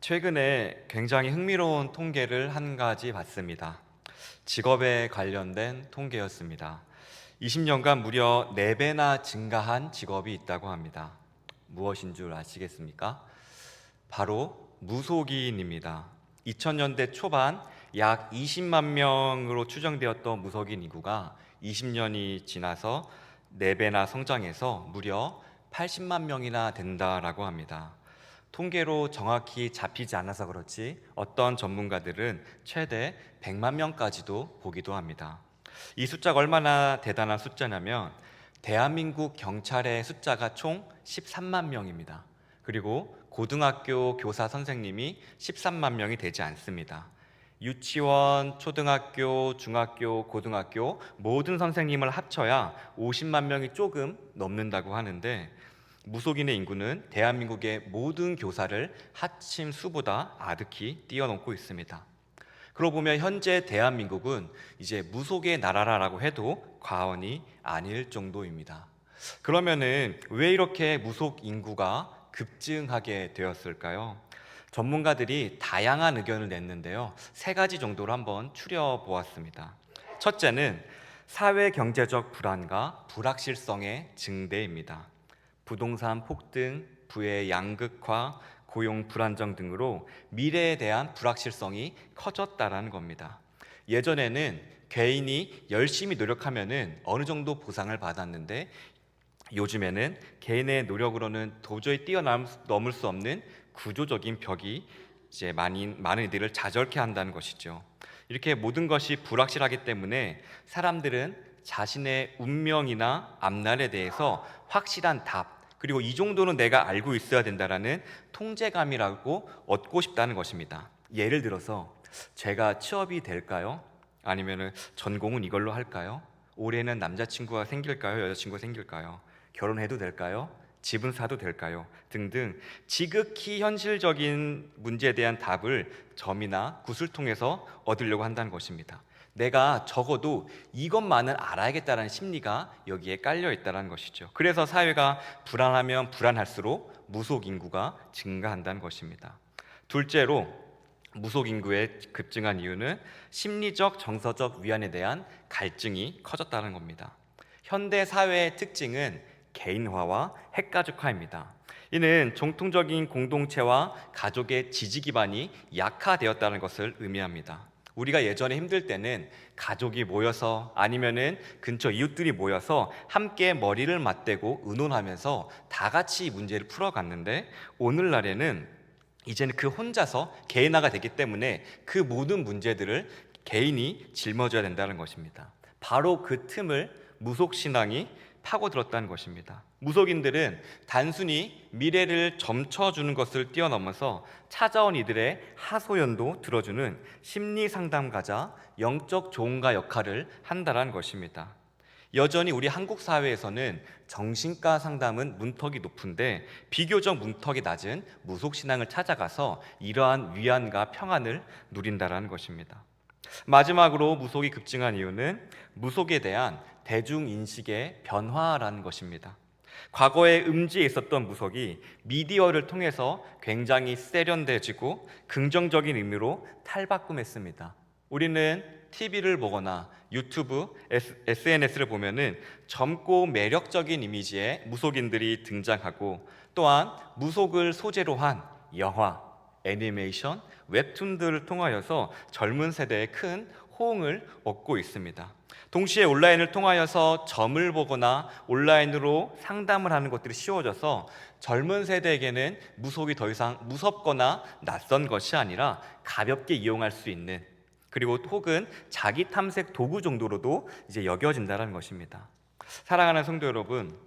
최근에 굉장히 흥미로운 통계를 한 가지 봤습니다. 직업에 관련된 통계였습니다. 20년간 무려 4배나 증가한 직업이 있다고 합니다. 무엇인 줄 아시겠습니까? 바로 무속인입니다. 2000년대 초반 약 20만 명으로 추정되었던 무속인 인구가 20년이 지나서 4배나 성장해서 무려 80만 명이나 된다라고 합니다. 통계로 정확히 잡히지 않아서 그렇지 어떤 전문가들은 최대 100만 명까지도 보기도 합니다. 이 숫자가 얼마나 대단한 숫자냐면 대한민국 경찰의 숫자가 총 13만 명입니다. 그리고 고등학교 교사 선생님이 13만 명이 되지 않습니다. 유치원, 초등학교, 중학교, 고등학교 모든 선생님을 합쳐야 50만 명이 조금 넘는다고 하는데, 무속인의 인구는 대한민국의 모든 교사를 합친 수보다 아득히 뛰어넘고 있습니다. 그러고 보면 현재 대한민국은 이제 무속의 나라라고 해도 과언이 아닐 정도입니다. 그러면은 왜 이렇게 무속 인구가 급증하게 되었을까요? 전문가들이 다양한 의견을 냈는데요. 3가지 정도로 한번 추려 보았습니다. 첫째는 사회 경제적 불안과 불확실성의 증대입니다. 부동산 폭등, 부의 양극화, 고용 불안정 등으로 미래에 대한 불확실성이 커졌다라는 겁니다. 예전에는 개인이 열심히 노력하면은 어느 정도 보상을 받았는데, 요즘에는 개인의 노력으로는 도저히 뛰어넘을 수 없는 구조적인 벽이 이제 많은 이들을 좌절케 한다는 것이죠. 이렇게 모든 것이 불확실하기 때문에 사람들은 자신의 운명이나 앞날에 대해서 확실한 답, 그리고 이 정도는 내가 알고 있어야 된다라는 통제감이라고 얻고 싶다는 것입니다. 예를 들어서 제가 취업이 될까요? 아니면은 전공은 이걸로 할까요? 올해는 남자친구가 생길까요? 여자친구가 생길까요? 결혼해도 될까요? 집은 사도 될까요? 등등 지극히 현실적인 문제에 대한 답을 점이나 굿을 통해서 얻으려고 한다는 것입니다. 내가 적어도 이것만은 알아야겠다는 심리가 여기에 깔려 있다는 것이죠. 그래서 사회가 불안하면 불안할수록 무속 인구가 증가한다는 것입니다. 둘째로, 무속 인구의 급증한 이유는 심리적 정서적 위안에 대한 갈증이 커졌다는 겁니다. 현대 사회의 특징은 개인화와 핵가족화입니다. 이는 정통적인 공동체와 가족의 지지 기반이 약화되었다는 것을 의미합니다. 우리가 예전에 힘들 때는 가족이 모여서 아니면은 근처 이웃들이 모여서 함께 머리를 맞대고 의논하면서 다 같이 문제를 풀어갔는데, 오늘날에는 이제는 그 혼자서 개인화가 되기 때문에 그 모든 문제들을 개인이 짊어져야 된다는 것입니다. 바로 그 틈을 무속신앙이 파고들었다는 것입니다. 무속인들은 단순히 미래를 점쳐주는 것을 뛰어넘어서 찾아온 이들의 하소연도 들어주는 심리 상담가자, 영적 조언가 역할을 한다는 것입니다. 여전히 우리 한국 사회에서는 정신과 상담은 문턱이 높은데, 비교적 문턱이 낮은 무속신앙을 찾아가서 이러한 위안과 평안을 누린다는 것입니다. 마지막으로 무속이 급증한 이유는 무속에 대한 대중인식의 변화라는 것입니다. 과거에 음지에 있었던 무속이 미디어를 통해서 굉장히 세련돼지고 긍정적인 의미로 탈바꿈했습니다. 우리는 TV를 보거나 유튜브, SNS를 보면은 젊고 매력적인 이미지의 무속인들이 등장하고, 또한 무속을 소재로 한 영화, 애니메이션, 웹툰들을 통하여서 젊은 세대에 큰 호응을 얻고 있습니다. 동시에 온라인을 통하여서 점을 보거나 온라인으로 상담을 하는 것들이 쉬워져서 젊은 세대에게는 무속이 더 이상 무섭거나 낯선 것이 아니라 가볍게 이용할 수 있는, 그리고 혹은 자기 탐색 도구 정도로도 이제 여겨진다는 것입니다. 사랑하는 성도 여러분,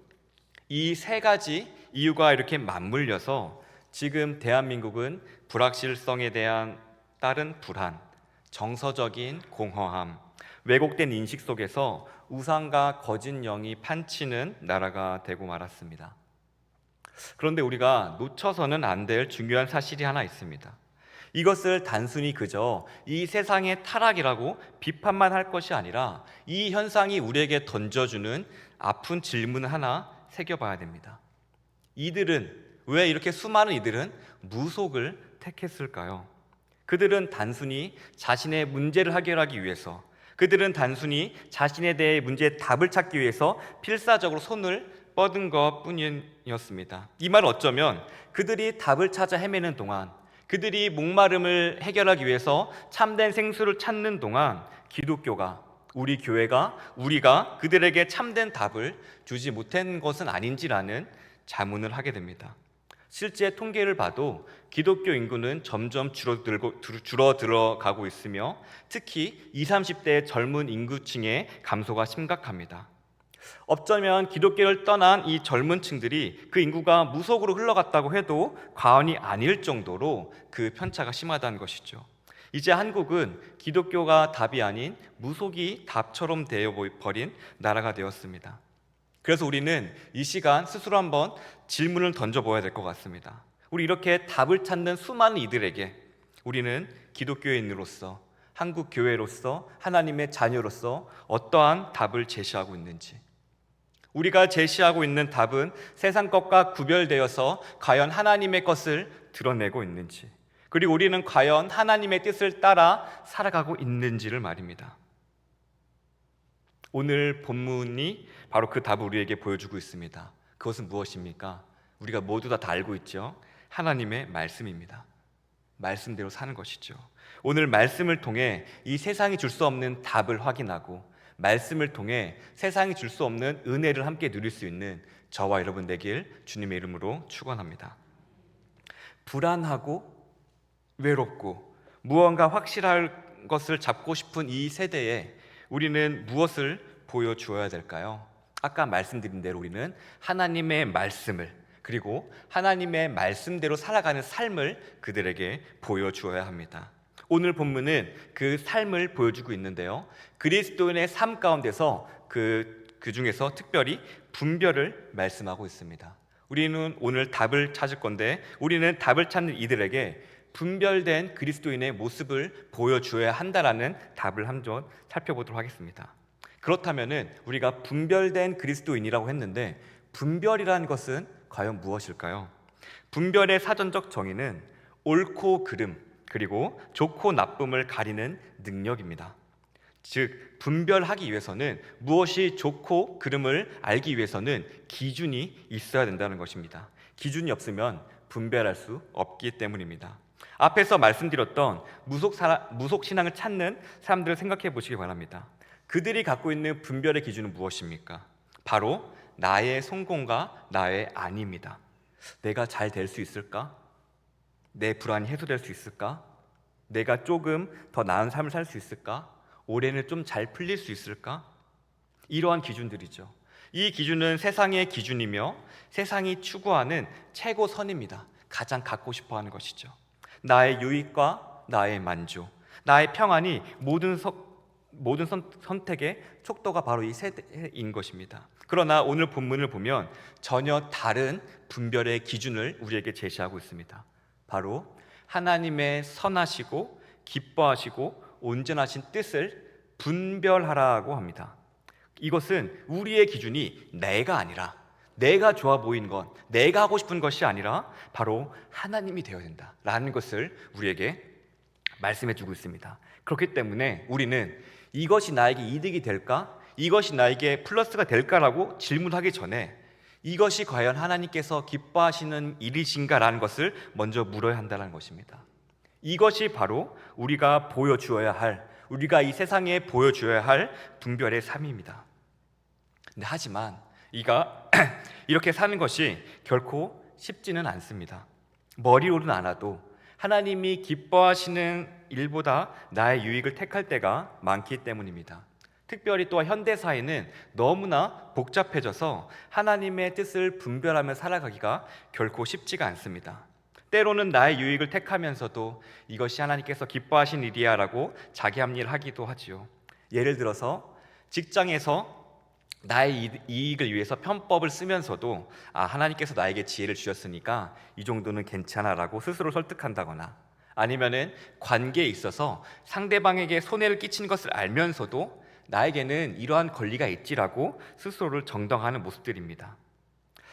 이 3가지 이유가 이렇게 맞물려서 지금 대한민국은 불확실성에 대한 따른 불안, 정서적인 공허함, 왜곡된 인식 속에서 우상과 거짓 영이 판치는 나라가 되고 말았습니다. 그런데 우리가 놓쳐서는 안 될 중요한 사실이 하나 있습니다. 이것을 단순히 그저 이 세상의 타락이라고 비판만 할 것이 아니라 이 현상이 우리에게 던져주는 아픈 질문 하나 새겨봐야 됩니다. 왜 이렇게 수많은 이들은 무속을 택했을까요? 그들은 단순히 자신의 문제를 해결하기 위해서, 그들은 단순히 자신에 대해 문제의 답을 찾기 위해서 필사적으로 손을 뻗은 것 뿐이었습니다. 이 말은 어쩌면 그들이 답을 찾아 헤매는 동안, 그들이 목마름을 해결하기 위해서 참된 생수를 찾는 동안 기독교가, 우리 교회가, 우리가 그들에게 참된 답을 주지 못한 것은 아닌지라는 자문을 하게 됩니다. 실제 통계를 봐도 기독교 인구는 점점 줄어들어가고 있으며 특히 20, 30대 젊은 인구층의 감소가 심각합니다. 어쩌면 기독교를 떠난 이 젊은 층들이 그 인구가 무속으로 흘러갔다고 해도 과언이 아닐 정도로 그 편차가 심하다는 것이죠. 이제 한국은 기독교가 답이 아닌 무속이 답처럼 되어버린 나라가 되었습니다. 그래서 우리는 이 시간 스스로 한번 질문을 던져보아야 될 것 같습니다. 우리 이렇게 답을 찾는 수많은 이들에게 우리는 기독교인으로서, 한국 교회로서, 하나님의 자녀로서 어떠한 답을 제시하고 있는지, 우리가 제시하고 있는 답은 세상 것과 구별되어서 과연 하나님의 것을 드러내고 있는지, 그리고 우리는 과연 하나님의 뜻을 따라 살아가고 있는지를 말입니다. 오늘 본문이 바로 그 답을 우리에게 보여주고 있습니다. 그것은 무엇입니까? 우리가 모두 다 알고 있죠. 하나님의 말씀입니다. 말씀대로 사는 것이죠. 오늘 말씀을 통해 이 세상이 줄 수 없는 답을 확인하고, 말씀을 통해 세상이 줄 수 없는 은혜를 함께 누릴 수 있는 저와 여러분 되길 주님의 이름으로 축원합니다. 불안하고 외롭고 무언가 확실할 것을 잡고 싶은 이 세대에 우리는 무엇을 보여주어야 될까요? 아까 말씀드린 대로 우리는 하나님의 말씀을, 그리고 하나님의 말씀대로 살아가는 삶을 그들에게 보여주어야 합니다. 오늘 본문은 그 삶을 보여주고 있는데요, 그리스도인의 삶 가운데서 그 중에서 특별히 분별을 말씀하고 있습니다. 우리는 오늘 답을 찾을 건데, 우리는 답을 찾는 이들에게 분별된 그리스도인의 모습을 보여줘야 한다라는 답을 한번 살펴보도록 하겠습니다. 그렇다면 우리가 분별된 그리스도인이라고 했는데, 분별이라는 것은 과연 무엇일까요? 분별의 사전적 정의는 옳고 그름, 그리고 좋고 나쁨을 가리는 능력입니다. 즉, 분별하기 위해서는, 무엇이 좋고 그름을 알기 위해서는 기준이 있어야 된다는 것입니다. 기준이 없으면 분별할 수 없기 때문입니다. 앞에서 말씀드렸던 무속 신앙을 찾는 사람들을 생각해 보시기 바랍니다. 그들이 갖고 있는 분별의 기준은 무엇입니까? 바로 나의 성공과 나의 아니입니다. 내가 잘 될 수 있을까? 내 불안이 해소될 수 있을까? 내가 조금 더 나은 삶을 살 수 있을까? 올해는 좀 잘 풀릴 수 있을까? 이러한 기준들이죠. 이 기준은 세상의 기준이며 세상이 추구하는 최고선입니다. 가장 갖고 싶어하는 것이죠. 나의 유익과 나의 만족, 나의 평안이 모든 선택의 촉도가 바로 이 세대인 것입니다. 그러나 오늘 본문을 보면 전혀 다른 분별의 기준을 우리에게 제시하고 있습니다. 바로 하나님의 선하시고 기뻐하시고 온전하신 뜻을 분별하라고 합니다. 이것은 우리의 기준이 내가 아니라, 내가 좋아 보이는 것, 내가 하고 싶은 것이 아니라 바로 하나님이 되어야 된다라는 것을 우리에게 말씀해 주고 있습니다. 그렇기 때문에 우리는 이것이 나에게 이득이 될까? 이것이 나에게 플러스가 될까라고 질문하기 전에 이것이 과연 하나님께서 기뻐하시는 일이신가라는 것을 먼저 물어야 한다는 것입니다. 이것이 바로 우리가 보여주어야 할, 우리가 이 세상에 보여주어야 할 분별의 삶입니다. 근데 하지만 이렇게 사는 것이 결코 쉽지는 않습니다. 머리로는 알아도 하나님이 기뻐하시는 일보다 나의 유익을 택할 때가 많기 때문입니다. 특별히 또 현대사회는 너무나 복잡해져서 하나님의 뜻을 분별하며 살아가기가 결코 쉽지가 않습니다. 때로는 나의 유익을 택하면서도 이것이 하나님께서 기뻐하신 일이야 라고 자기 합리를 하기도 하지요. 예를 들어서 직장에서 나의 이익을 위해서 편법을 쓰면서도 하나님께서 나에게 지혜를 주셨으니까 이 정도는 괜찮아 라고 스스로 설득한다거나, 아니면은 관계에 있어서 상대방에게 손해를 끼친 것을 알면서도 나에게는 이러한 권리가 있지라고 스스로를 정당화하는 모습들입니다.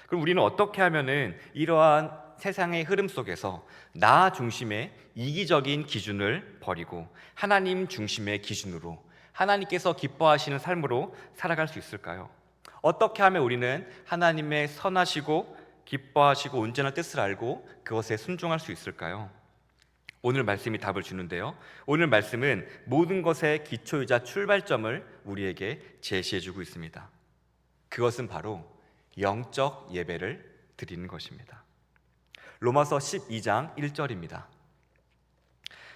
그럼 우리는 어떻게 하면은 이러한 세상의 흐름 속에서 나 중심의 이기적인 기준을 버리고 하나님 중심의 기준으로 하나님께서 기뻐하시는 삶으로 살아갈 수 있을까요? 어떻게 하면 우리는 하나님의 선하시고 기뻐하시고 온전한 뜻을 알고 그것에 순종할 수 있을까요? 오늘 말씀이 답을 주는데요. 오늘 말씀은 모든 것의 기초이자 출발점을 우리에게 제시해주고 있습니다. 그것은 바로 영적 예배를 드리는 것입니다. 로마서 12장 1절입니다.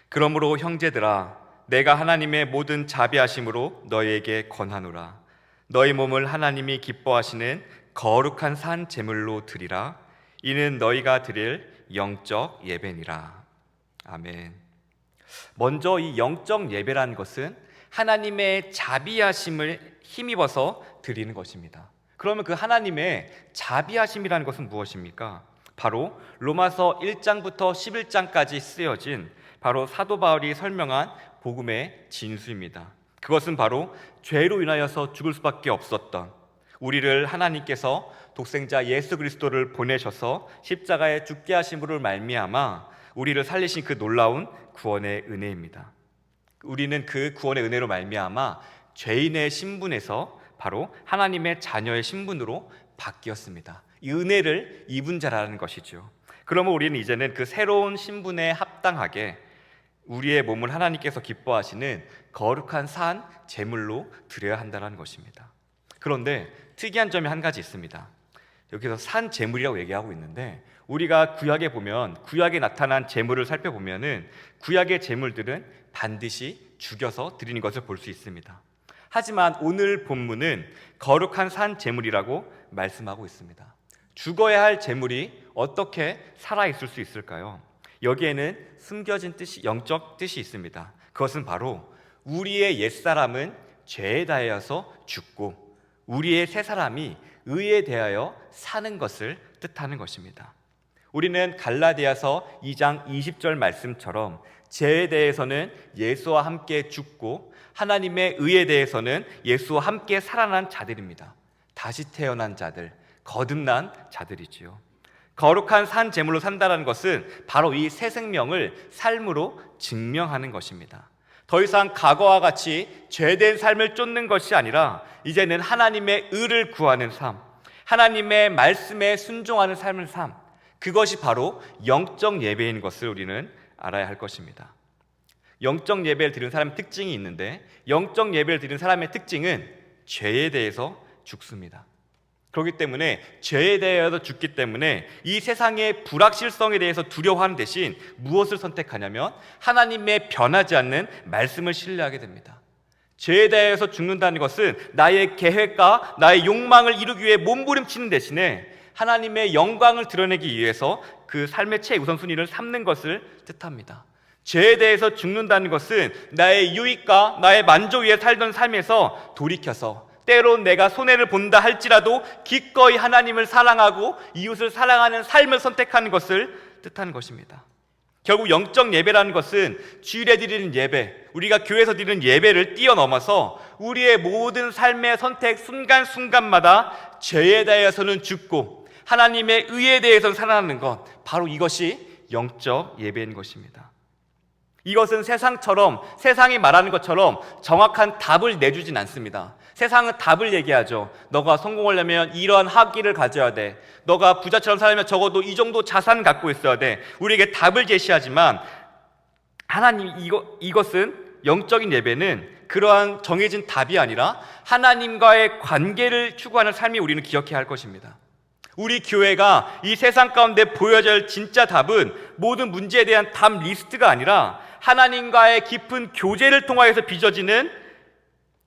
그러므로 형제들아, 내가 하나님의 모든 자비하심으로 너희에게 권하노라. 너희 몸을 하나님이 기뻐하시는 거룩한 산 제물로 드리라. 이는 너희가 드릴 영적 예배니라. 아멘. 먼저 이 영적 예배라는 것은 하나님의 자비하심을 힘입어서 드리는 것입니다. 그러면 그 하나님의 자비하심이라는 것은 무엇입니까? 바로 로마서 1장부터 11장까지 쓰여진 바로 사도 바울이 설명한 복음의 진수입니다. 그것은 바로 죄로 인하여서 죽을 수밖에 없었던 우리를 하나님께서 독생자 예수 그리스도를 보내셔서 십자가에 죽게 하심으로 말미암아 우리를 살리신 그 놀라운 구원의 은혜입니다. 우리는 그 구원의 은혜로 말미암아 죄인의 신분에서 바로 하나님의 자녀의 신분으로 바뀌었습니다. 이 은혜를 입은 자라는 것이죠. 그러면 우리는 이제는 그 새로운 신분에 합당하게 우리의 몸을 하나님께서 기뻐하시는 거룩한 산 제물로 드려야 한다는 것입니다. 그런데 특이한 점이 한 가지 있습니다. 여기서 산 제물이라고 얘기하고 있는데 우리가 구약에 보면 구약에 나타난 제물을 살펴보면은 구약의 제물들은 반드시 죽여서 드리는 것을 볼 수 있습니다. 하지만 오늘 본문은 거룩한 산 제물이라고 말씀하고 있습니다. 죽어야 할 제물이 어떻게 살아있을 수 있을까요? 여기에는 숨겨진 뜻이, 영적 뜻이 있습니다. 그것은 바로 우리의 옛사람은 죄에 대하여서 죽고 우리의 새사람이 의에 대하여 사는 것을 뜻하는 것입니다. 우리는 갈라디아서 2장 20절 말씀처럼 죄에 대해서는 예수와 함께 죽고 하나님의 의에 대해서는 예수와 함께 살아난 자들입니다. 다시 태어난 자들, 거듭난 자들이지요. 거룩한 산 제물로 산다는 것은 바로 이 새 생명을 삶으로 증명하는 것입니다. 더 이상 과거와 같이 죄된 삶을 쫓는 것이 아니라 이제는 하나님의 의를 구하는 삶, 하나님의 말씀에 순종하는 삶을 삶, 그것이 바로 영적 예배인 것을 우리는 알아야 할 것입니다. 영적 예배를 드리는 사람의 특징이 있는데 영적 예배를 드리는 사람의 특징은 죄에 대해서 죽습니다. 그렇기 때문에 죄에 대해서 죽기 때문에 이 세상의 불확실성에 대해서 두려워하는 대신 무엇을 선택하냐면 하나님의 변하지 않는 말씀을 신뢰하게 됩니다. 죄에 대해서 죽는다는 것은 나의 계획과 나의 욕망을 이루기 위해 몸부림치는 대신에 하나님의 영광을 드러내기 위해서 그 삶의 최우선순위를 삼는 것을 뜻합니다. 죄에 대해서 죽는다는 것은 나의 유익과 나의 만족 위에 살던 삶에서 돌이켜서 때론 내가 손해를 본다 할지라도 기꺼이 하나님을 사랑하고 이웃을 사랑하는 삶을 선택하는 것을 뜻하는 것입니다. 결국 영적 예배라는 것은 주일에 드리는 예배, 우리가 교회에서 드리는 예배를 뛰어넘어서 우리의 모든 삶의 선택 순간순간마다 죄에 대해서는 죽고 하나님의 의에 대해서는 살아나는 것, 바로 이것이 영적 예배인 것입니다. 이것은 세상처럼, 세상이 말하는 것처럼 정확한 답을 내주진 않습니다. 세상은 답을 얘기하죠. 너가 성공하려면 이러한 학위를 가져야 돼. 너가 부자처럼 살려면 적어도 이 정도 자산 갖고 있어야 돼. 우리에게 답을 제시하지만 하나님, 이것은 영적인 예배는 그러한 정해진 답이 아니라 하나님과의 관계를 추구하는 삶이 우리는 기억해야 할 것입니다. 우리 교회가 이 세상 가운데 보여줘야 할 진짜 답은 모든 문제에 대한 답 리스트가 아니라 하나님과의 깊은 교제를 통하여서 빚어지는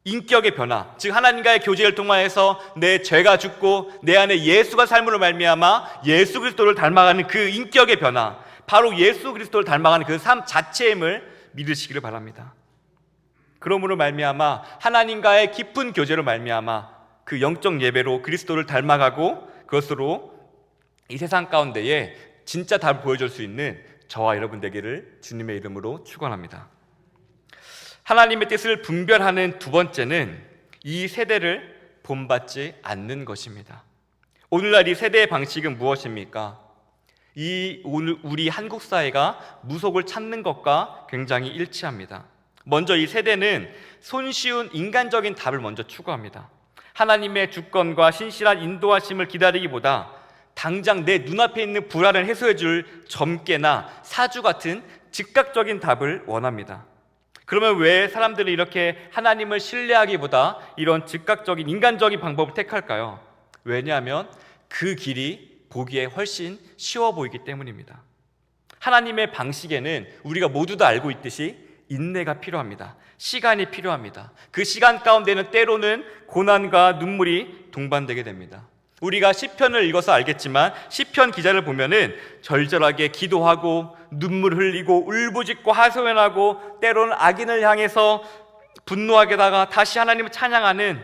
인격의 변화, 즉 하나님과의 교제를 통하여서 내 죄가 죽고 내 안에 예수가 삶으로 말미암아 예수 그리스도를 닮아가는 그 인격의 변화, 바로 예수 그리스도를 닮아가는 그 삶 자체임을 믿으시기를 바랍니다. 그러므로 말미암아 하나님과의 깊은 교제로 말미암아 그 영적 예배로 그리스도를 닮아가고 그것으로 이 세상 가운데에 진짜 답을 보여줄 수 있는 저와 여러분 되기를 주님의 이름으로 축원합니다. 하나님의 뜻을 분별하는 두 번째는 이 세대를 본받지 않는 것입니다. 오늘날 이 세대의 방식은 무엇입니까? 오늘 우리 한국 사회가 무속을 찾는 것과 굉장히 일치합니다. 먼저 이 세대는 손쉬운 인간적인 답을 먼저 추구합니다. 하나님의 주권과 신실한 인도하심을 기다리기보다 당장 내 눈앞에 있는 불안을 해소해 줄 점괘나 사주 같은 즉각적인 답을 원합니다. 그러면 왜 사람들이 이렇게 하나님을 신뢰하기보다 이런 즉각적인 인간적인 방법을 택할까요? 왜냐하면 그 길이 보기에 훨씬 쉬워 보이기 때문입니다. 하나님의 방식에는 우리가 모두 다 알고 있듯이 인내가 필요합니다. 시간이 필요합니다. 그 시간 가운데는 때로는 고난과 눈물이 동반되게 됩니다. 우리가 시편을 읽어서 알겠지만 시편 기자를 보면은 절절하게 기도하고 눈물 흘리고 울부짖고 하소연하고 때로는 악인을 향해서 분노하게다가 다시 하나님을 찬양하는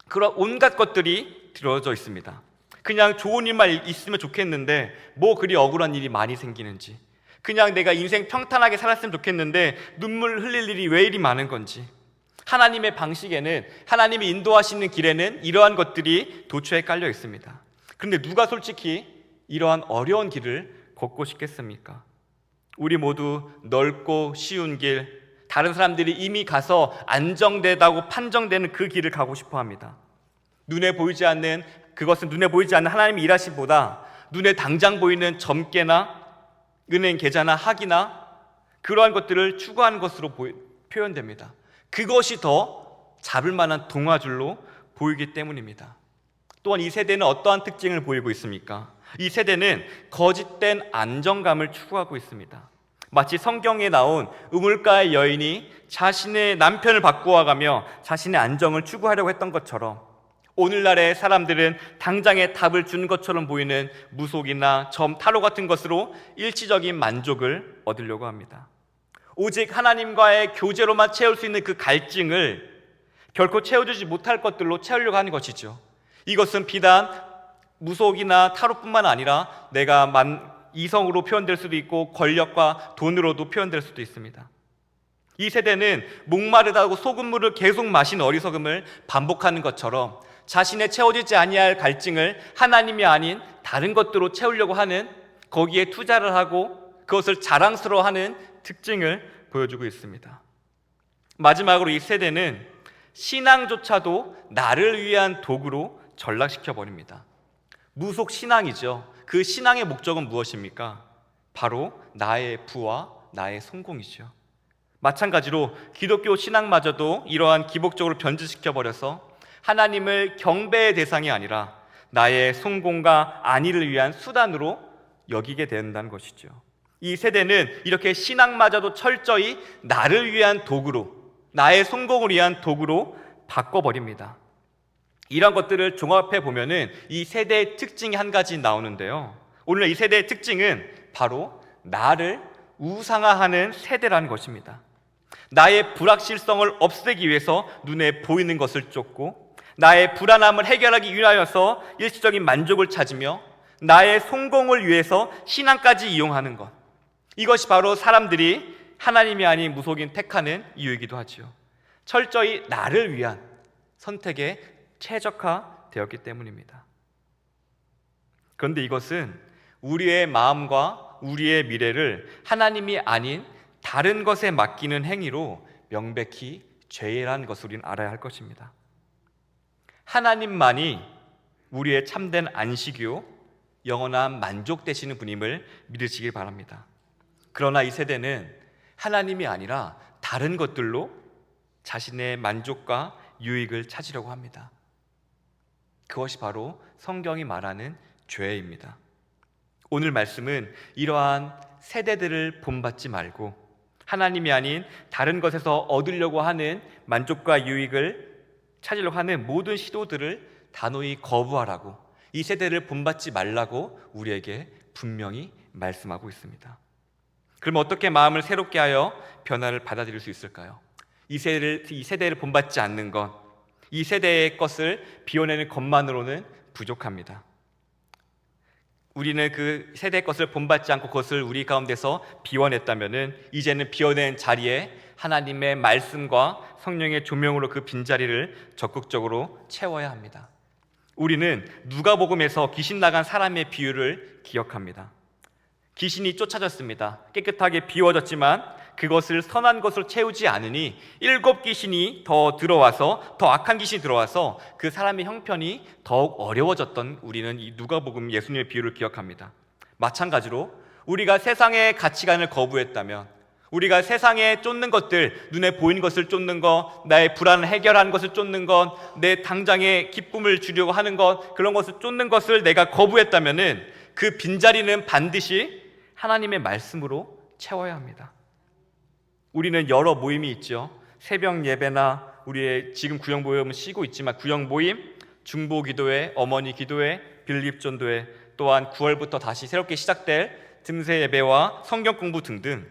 그런 온갖 것들이 들어져 있습니다. 그냥 좋은 일만 있으면 좋겠는데 뭐 그리 억울한 일이 많이 생기는지, 그냥 내가 인생 평탄하게 살았으면 좋겠는데 눈물 흘릴 일이 왜 이리 많은 건지, 하나님의 방식에는, 하나님이 인도하시는 길에는 이러한 것들이 도처에 깔려 있습니다. 그런데 누가 솔직히 이러한 어려운 길을 걷고 싶겠습니까? 우리 모두 넓고 쉬운 길, 다른 사람들이 이미 가서 안정되다고 판정되는 그 길을 가고 싶어 합니다. 그것은 눈에 보이지 않는 하나님의 일하심보다 눈에 당장 보이는 점괘나 은행 계좌나 학이나 그러한 것들을 추구하는 것으로 표현됩니다. 그것이 더 잡을 만한 동화줄로 보이기 때문입니다. 또한 이 세대는 어떠한 특징을 보이고 있습니까? 이 세대는 거짓된 안정감을 추구하고 있습니다. 마치 성경에 나온 우물가의 여인이 자신의 남편을 바꾸어가며 자신의 안정을 추구하려고 했던 것처럼 오늘날의 사람들은 당장의 답을 준 것처럼 보이는 무속이나 점, 타로 같은 것으로 일시적인 만족을 얻으려고 합니다. 오직 하나님과의 교제로만 채울 수 있는 그 갈증을 결코 채워주지 못할 것들로 채우려고 하는 것이죠. 이것은 비단 무속이나 타로뿐만 아니라 내가 이성으로 표현될 수도 있고 권력과 돈으로도 표현될 수도 있습니다. 이 세대는 목마르다고 소금물을 계속 마신 어리석음을 반복하는 것처럼 자신의 채워지지 아니할 갈증을 하나님이 아닌 다른 것들로 채우려고 하는, 거기에 투자를 하고 그것을 자랑스러워하는 특징을 보여주고 있습니다. 마지막으로 이 세대는 신앙조차도 나를 위한 도구로 전락시켜버립니다. 무속 신앙이죠. 그 신앙의 목적은 무엇입니까? 바로 나의 부와 나의 성공이죠. 마찬가지로 기독교 신앙마저도 이러한 기복적으로 변질시켜버려서 하나님을 경배의 대상이 아니라 나의 성공과 안위를 위한 수단으로 여기게 된다는 것이죠. 이 세대는 이렇게 신앙마저도 철저히 나를 위한 도구로, 나의 성공을 위한 도구로 바꿔버립니다. 이런 것들을 종합해 보면은 이 세대의 특징이 한 가지 나오는데요. 오늘 이 세대의 특징은 바로 나를 우상화하는 세대라는 것입니다. 나의 불확실성을 없애기 위해서 눈에 보이는 것을 쫓고, 나의 불안함을 해결하기 위하여서 일시적인 만족을 찾으며, 나의 성공을 위해서 신앙까지 이용하는 것, 이것이 바로 사람들이 하나님이 아닌 무속인 택하는 이유이기도 하죠. 철저히 나를 위한 선택에 최적화되었기 때문입니다. 그런데 이것은 우리의 마음과 우리의 미래를 하나님이 아닌 다른 것에 맡기는 행위로 명백히 죄라는 것을 우리는 알아야 할 것입니다. 하나님만이 우리의 참된 안식이요 영원한 만족 되시는 분임을 믿으시길 바랍니다. 그러나 이 세대는 하나님이 아니라 다른 것들로 자신의 만족과 유익을 찾으려고 합니다. 그것이 바로 성경이 말하는 죄입니다. 오늘 말씀은 이러한 세대들을 본받지 말고 하나님이 아닌 다른 것에서 얻으려고 하는 만족과 유익을 찾으려고 하는 모든 시도들을 단호히 거부하라고, 이 세대를 본받지 말라고 우리에게 분명히 말씀하고 있습니다. 그러면 어떻게 마음을 새롭게 하여 변화를 받아들일 수 있을까요? 이 세대를 본받지 않는 것, 이 세대의 것을 비워내는 것만으로는 부족합니다. 우리는 그 세대 것을 본받지 않고 그것을 우리 가운데서 비워냈다면은 이제는 비워낸 자리에 하나님의 말씀과 성령의 조명으로 그 빈자리를 적극적으로 채워야 합니다. 우리는 누가복음에서 귀신 나간 사람의 비유를 기억합니다. 귀신이 쫓아졌습니다. 깨끗하게 비워졌지만 그것을 선한 것으로 채우지 않으니 7 귀신이 더 들어와서, 더 악한 귀신이 들어와서 그 사람의 형편이 더욱 어려워졌던 우리는 이 누가복음 예수님의 비유를 기억합니다. 마찬가지로 우리가 세상의 가치관을 거부했다면, 우리가 세상에 쫓는 것들, 눈에 보이는 것을 쫓는 것, 나의 불안을 해결하는 것을 쫓는 것, 내 당장의 기쁨을 주려고 하는 것, 그런 것을 쫓는 것을 내가 거부했다면은 그 빈자리는 반드시 하나님의 말씀으로 채워야 합니다. 우리는 여러 모임이 있죠. 새벽 예배나 우리의 지금 구역 모임은 쉬고 있지만 구역 모임, 중보 기도회, 어머니 기도회, 빌립전도회, 또한 9월부터 다시 새롭게 시작될 틈새 예배와 성경 공부 등등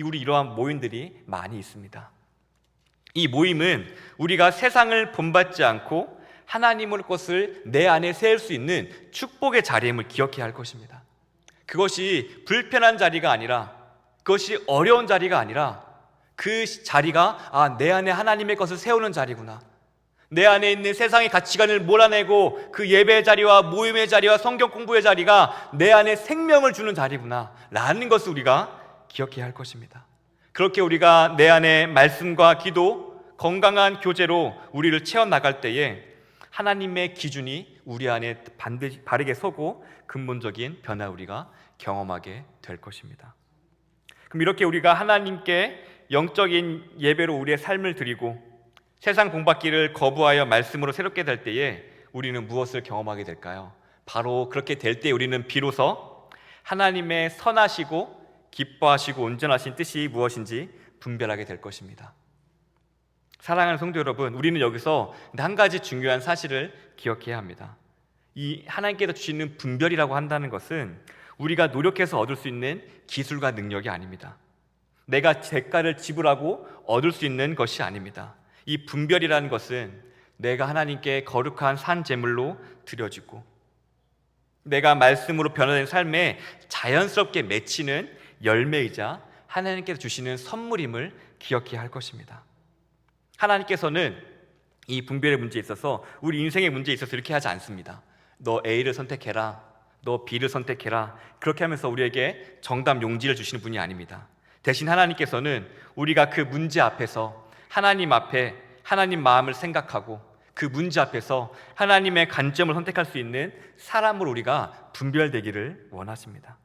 우리 이러한 모임들이 많이 있습니다. 이 모임은 우리가 세상을 본받지 않고 하나님의 것을 내 안에 세울 수 있는 축복의 자리임을 기억해야 할 것입니다. 그것이 불편한 자리가 아니라, 그것이 어려운 자리가 아니라 그 자리가 내 안에 하나님의 것을 세우는 자리구나, 내 안에 있는 세상의 가치관을 몰아내고 그 예배의 자리와 모임의 자리와 성경 공부의 자리가 내 안에 생명을 주는 자리구나 라는 것을 우리가 기억해야 할 것입니다. 그렇게 우리가 내 안에 말씀과 기도, 건강한 교제로 우리를 채워나갈 때에 하나님의 기준이 우리 안에 반드시 바르게 서고 근본적인 변화 우리가 경험하게 될 것입니다. 그럼 이렇게 우리가 하나님께 영적인 예배로 우리의 삶을 드리고 세상 본받기를 거부하여 말씀으로 새롭게 될 때에 우리는 무엇을 경험하게 될까요? 바로 그렇게 될 때 우리는 비로소 하나님의 선하시고 기뻐하시고 온전하신 뜻이 무엇인지 분별하게 될 것입니다. 사랑하는 성도 여러분, 우리는 여기서 한 가지 중요한 사실을 기억해야 합니다. 이 하나님께서 주시는 분별이라고 한다는 것은 우리가 노력해서 얻을 수 있는 기술과 능력이 아닙니다. 내가 대가를 지불하고 얻을 수 있는 것이 아닙니다. 이 분별이라는 것은 내가 하나님께 거룩한 산 제물로 드려지고 내가 말씀으로 변화된 삶에 자연스럽게 맺히는 열매이자 하나님께서 주시는 선물임을 기억해야 할 것입니다. 하나님께서는 이 분별의 문제에 있어서, 우리 인생의 문제에 있어서 이렇게 하지 않습니다. 너 A를 선택해라, 너 B를 선택해라, 그렇게 하면서 우리에게 정답 용지를 주시는 분이 아닙니다. 대신 하나님께서는 우리가 그 문제 앞에서 하나님 앞에 하나님 마음을 생각하고 그 문제 앞에서 하나님의 관점을 선택할 수 있는 사람으로 우리가 분별되기를 원하십니다.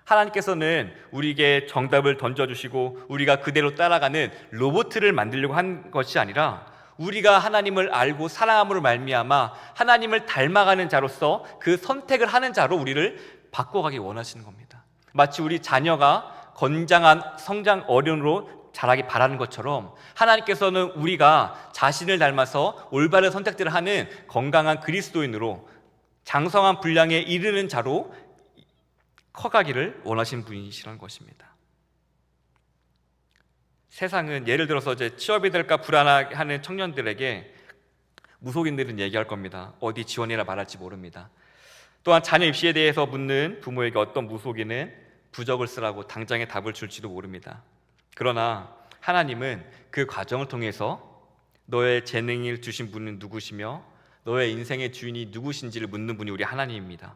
하나님께서는 우리에게 정답을 던져주시고 우리가 그대로 따라가는 로봇을 만들려고 한 것이 아니라 우리가 하나님을 알고 사랑함으로 말미암아 하나님을 닮아가는 자로서 그 선택을 하는 자로 우리를 바꿔가기 원하시는 겁니다. 마치 우리 자녀가 건장한 성장 어른으로 자라기 바라는 것처럼 하나님께서는 우리가 자신을 닮아서 올바른 선택들을 하는 건강한 그리스도인으로 장성한 분량에 이르는 자로 커가기를 원하시는 분이시라는 것입니다. 세상은 예를 들어서 이제 취업이 될까 불안해하는 청년들에게 무속인들은 얘기할 겁니다. 어디 지원이라 말할지 모릅니다. 또한 자녀 입시에 대해서 묻는 부모에게 어떤 무속인은 부적을 쓰라고 당장의 답을 줄지도 모릅니다. 그러나 하나님은 그 과정을 통해서 너의 재능을 주신 분은 누구시며 너의 인생의 주인이 누구신지를 묻는 분이 우리 하나님입니다.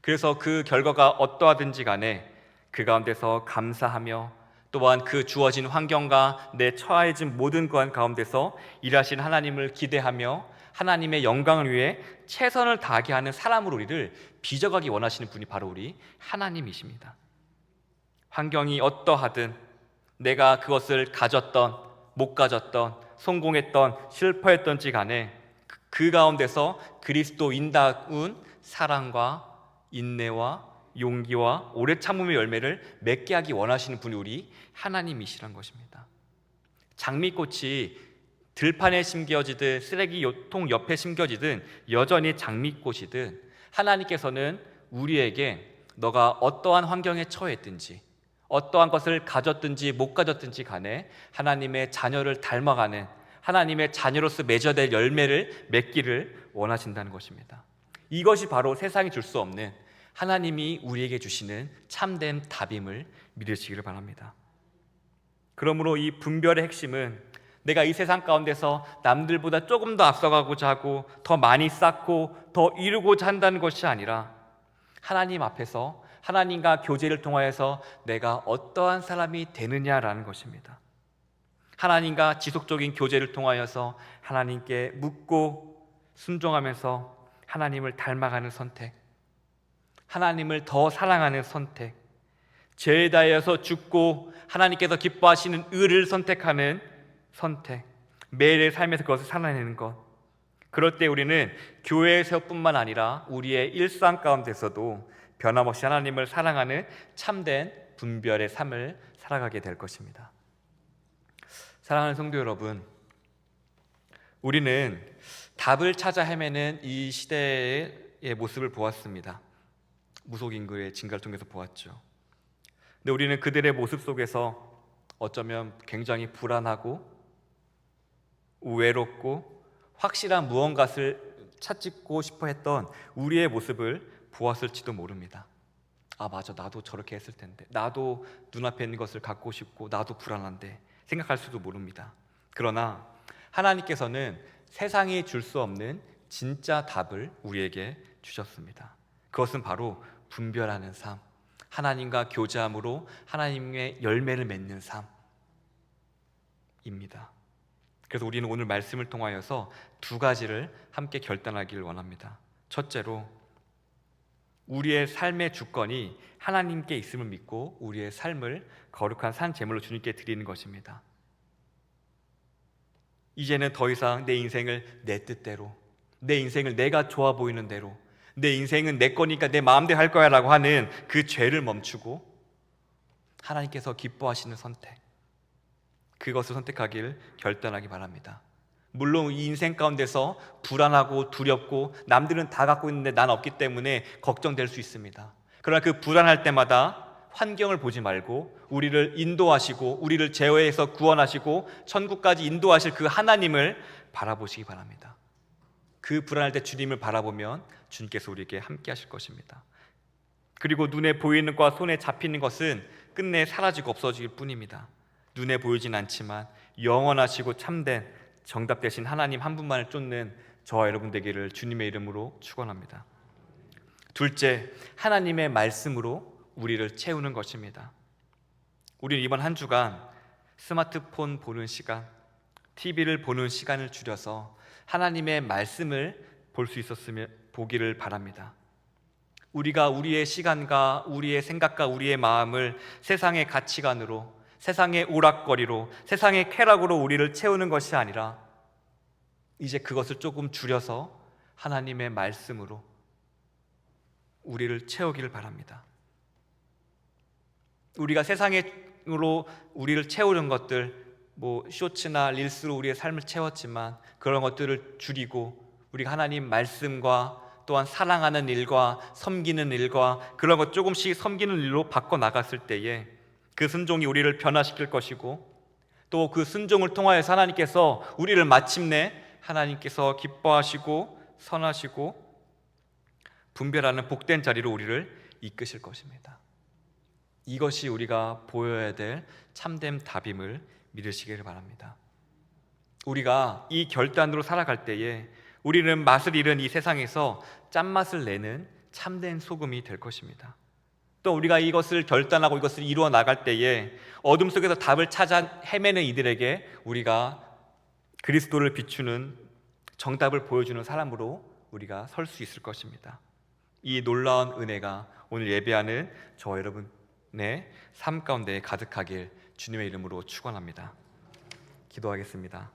그래서 그 결과가 어떠하든지 간에 그 가운데서 감사하며 또한 그 주어진 환경과 내 처해진 모든 것 가운데서 일하신 하나님을 기대하며 하나님의 영광을 위해 최선을 다하게 하는 사람으로 우리를 빚어가기 원하시는 분이 바로 우리 하나님이십니다. 환경이 어떠하든 내가 그것을 가졌던 못 가졌던 성공했던 실패했던지 간에 그 가운데서 그리스도인다운 사랑과 인내와 용기와 오래 참음의 열매를 맺게 하기 원하시는 분이 우리 하나님이시란 것입니다. 장미꽃이 들판에 심겨지든 쓰레기통 옆에 심겨지든 여전히 장미꽃이든 하나님께서는 우리에게 너가 어떠한 환경에 처했든지 어떠한 것을 가졌든지 못 가졌든지 간에 하나님의 자녀를 닮아가는 하나님의 자녀로서 맺어야 될 열매를 맺기를 원하신다는 것입니다. 이것이 바로 세상이 줄 수 없는 하나님이 우리에게 주시는 참된 답임을 믿으시기를 바랍니다. 그러므로 이 분별의 핵심은 내가 이 세상 가운데서 남들보다 조금 더 앞서가고자 하고 더 많이 쌓고 더 이루고자 한다는 것이 아니라 하나님 앞에서 하나님과 교제를 통하여서 내가 어떠한 사람이 되느냐라는 것입니다. 하나님과 지속적인 교제를 통하여서 하나님께 묻고 순종하면서 하나님을 닮아가는 선택, 하나님을 더 사랑하는 선택, 죄에 대하여서 죽고 하나님께서 기뻐하시는 의를 선택하는 선택, 매일의 삶에서 그것을 살아내는 것. 그럴 때 우리는 교회에서뿐만 아니라 우리의 일상 가운데서도 변함없이 하나님을 사랑하는 참된 분별의 삶을 살아가게 될 것입니다. 사랑하는 성도 여러분, 우리는 답을 찾아 헤매는 이 시대의 모습을 보았습니다. 무속인구의 증가를 통해서 보았죠. 근데 우리는 그들의 모습 속에서 어쩌면 굉장히 불안하고 외롭고 확실한 무언가를 찾고 싶어 했던 우리의 모습을 보았을지도 모릅니다. 아, 맞아, 나도 저렇게 했을 텐데, 나도 눈앞에 있는 것을 갖고 싶고 나도 불안한데 생각할 수도 모릅니다. 그러나 하나님께서는 세상이 줄 수 없는 진짜 답을 우리에게 주셨습니다. 그것은 바로 분별하는 삶, 하나님과 교제함으로 하나님의 열매를 맺는 삶입니다. 그래서 우리는 오늘 말씀을 통하여서 두 가지를 함께 결단하기를 원합니다. 첫째로, 우리의 삶의 주권이 하나님께 있음을 믿고 우리의 삶을 거룩한 산 제물로 주님께 드리는 것입니다. 이제는 더 이상 내 인생을 내 뜻대로, 내 인생을 내가 좋아 보이는 대로, 내 인생은 내 거니까 내 마음대로 할 거야 라고 하는 그 죄를 멈추고 하나님께서 기뻐하시는 선택, 그것을 선택하길 결단하기 바랍니다. 물론 이 인생 가운데서 불안하고 두렵고 남들은 다 갖고 있는데 난 없기 때문에 걱정될 수 있습니다. 그러나 그 불안할 때마다 환경을 보지 말고 우리를 인도하시고 우리를 제어해서 구원하시고 천국까지 인도하실 그 하나님을 바라보시기 바랍니다. 그 불안할 때 주님을 바라보면 주님께서 우리에게 함께 하실 것입니다. 그리고 눈에 보이는 것과 손에 잡히는 것은 끝내 사라지고 없어질 뿐입니다. 눈에 보이진 않지만 영원하시고 참된 정답 되신 하나님 한 분만을 쫓는 저와 여러분 되기를 주님의 이름으로 축원합니다. 둘째, 하나님의 말씀으로 우리를 채우는 것입니다. 우리는 이번 한 주간 스마트폰 보는 시간, TV를 보는 시간을 줄여서 하나님의 말씀을 볼 수 있었으면 보기를 바랍니다. 우리가 우리의 시간과 우리의 생각과 우리의 마음을 세상의 가치관으로, 세상의 오락거리로, 세상의 쾌락으로 우리를 채우는 것이 아니라 이제 그것을 조금 줄여서 하나님의 말씀으로 우리를 채우기를 바랍니다. 우리가 세상으로 우리를 채우는 것들, 쇼츠나 릴스로 우리의 삶을 채웠지만 그런 것들을 줄이고 우리가 하나님 말씀과 또한 사랑하는 일과 섬기는 일과 그런 것 조금씩 섬기는 일로 바꿔 나갔을 때에 그 순종이 우리를 변화시킬 것이고 또 그 순종을 통하여서 하나님께서 우리를 마침내 하나님께서 기뻐하시고 선하시고 분별하는 복된 자리로 우리를 이끄실 것입니다. 이것이 우리가 보여야 될 참된 답임을 믿으시기를 바랍니다. 우리가 이 결단으로 살아갈 때에 우리는 맛을 잃은 이 세상에서 짠맛을 내는 참된 소금이 될 것입니다. 또 우리가 이것을 결단하고 이것을 이루어 나갈 때에 어둠 속에서 답을 찾아 헤매는 이들에게 우리가 그리스도를 비추는 정답을 보여주는 사람으로 우리가 설 수 있을 것입니다. 이 놀라운 은혜가 오늘 예배하는 저와 여러분의 삶 가운데 가득하길 주님의 이름으로 축원합니다. 기도하겠습니다.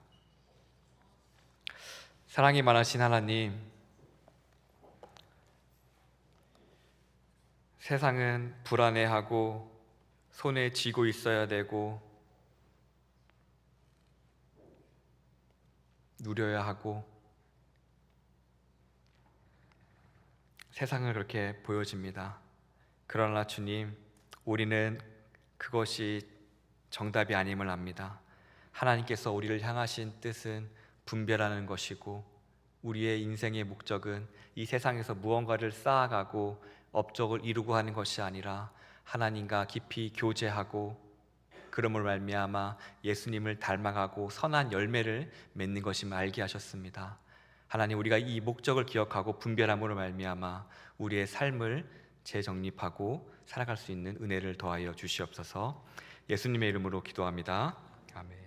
사랑이 많으신 하나님, 세상은 불안해하고 손에 쥐고 있어야 되고 누려야 하고 세상을 그렇게 보여집니다. 그러나 주님, 우리는 그것이 정답이 아님을 압니다. 하나님께서 우리를 향하신 뜻은 분별하는 것이고 우리의 인생의 목적은 이 세상에서 무언가를 쌓아가고 업적을 이루고 하는 것이 아니라 하나님과 깊이 교제하고 그러므로 말미암아 예수님을 닮아가고 선한 열매를 맺는 것임을 알게 하셨습니다. 하나님, 우리가 이 목적을 기억하고 분별함으로 말미암아 우리의 삶을 재정립하고 살아갈 수 있는 은혜를 더하여 주시옵소서. 예수님의 이름으로 기도합니다. 아멘.